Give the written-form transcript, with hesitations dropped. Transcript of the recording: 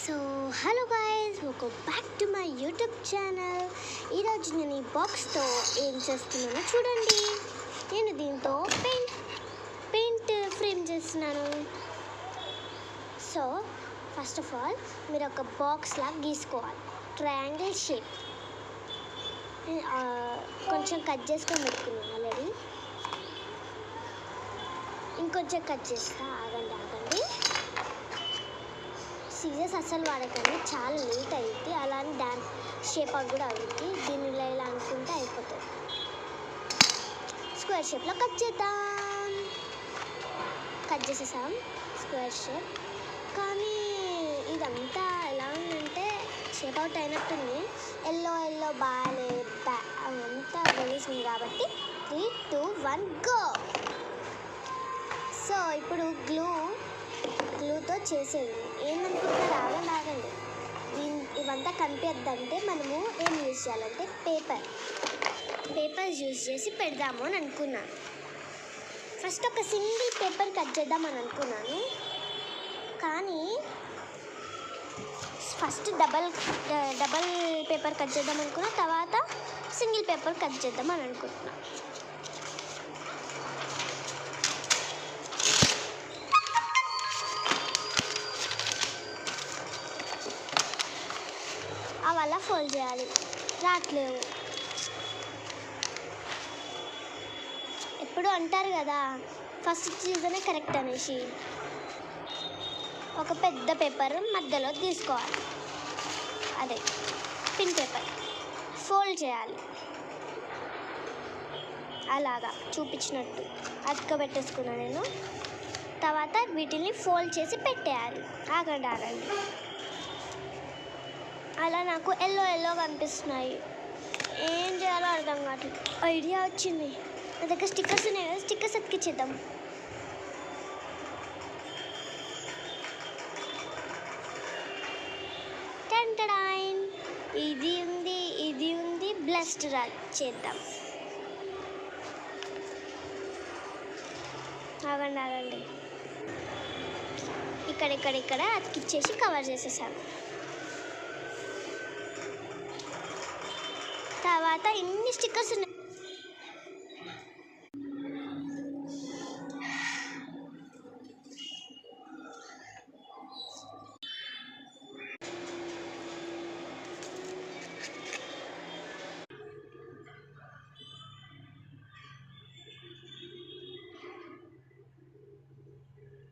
So hello guys, welcome back to my YouTube channel. ఈరోజు నేను ఈ బాక్స్తో ఏం చేస్తున్నానో చూడండి. నేను దీంతో పెయింట్ ఫ్రేమ్ చేస్తున్నాను. సో ఫస్ట్ ఆఫ్ ఆల్ మీరు ఒక బాక్స్ లాగా గీసుకోవాలి, ట్రయాంగిల్ షేప్. కొంచెం కట్ చేసుకొని పెట్టుకున్నాను ఆల్రెడీ. ఇంకొంచెం కట్ చేస్తా, ఆగండి. సీజర్స్ అస్సలు వాడకండి, చాలా నీట్ అయింది. అలానే షేప్ అవుట్ కూడా అవుతుంది. దీన్ని ఇలా అనుకుంటే అయిపోతుంది. స్క్వేర్ షేప్లో కట్ చేసేసాం స్క్వేర్ షేప్. కానీ ఇదంతా ఎలా ఉందంటే షేప్ అవుట్ అయినట్టుంది. ఎల్లో బాగాలే అంతా గలీసింది కాబట్టి 3, 2, 1 గో. సో ఇప్పుడు గ్లూతో చేసేది ఏందనుకుంటున్నారు? ఆగండి. ఇవంతా కనిపిద్దంటే మనము ఏం యూజ్ చేయాలంటే పేపర్ యూజ్ చేసి పెడదాము అని అనుకున్నాను. ఫస్ట్ ఒక సింగిల్ పేపర్ కట్ చేద్దామని అనుకున్నాను, కానీ ఫస్ట్ డబల్ పేపర్ కట్ చేద్దాం అనుకున్నా, తర్వాత సింగిల్ పేపర్ కట్ చేద్దామని అనుకుంటున్నాను. అలా ఫోల్డ్ చేయాలి. రావట్లేవు. ఎప్పుడు అంటారు కదా ఫస్ట్ సీజనే కరెక్ట్ అనేసి. ఒక పెద్ద పేపర్ మధ్యలో తీసుకోవాలి, అదే పిన్ పేపర్, ఫోల్డ్ చేయాలి. అలాగా చూపించినట్టు అతకబెట్టేసుకున్నాను నేను. తర్వాత వీటిని ఫోల్డ్ చేసి పెట్టేయాలి. ఆగండి. అలా నాకు ఎల్లో కనిపిస్తున్నాయి. ఏం చేయాలో అర్థం కావట్లేదు. ఐడియా వచ్చింది. నా దగ్గర స్టిక్కర్స్ ఉన్నాయి కదా, స్టిక్కర్స్ అతికిచ్చేద్దాం. టెంటడైన్, ఇది ఉంది. బ్లస్ట్ చేద్దాం. ఆగండి. ఇక్కడ అతికిచ్చేసి కవర్ చేసేసాను. తర్వాత ఇన్ని స్టిక్కర్స్ ఉన్నాయి.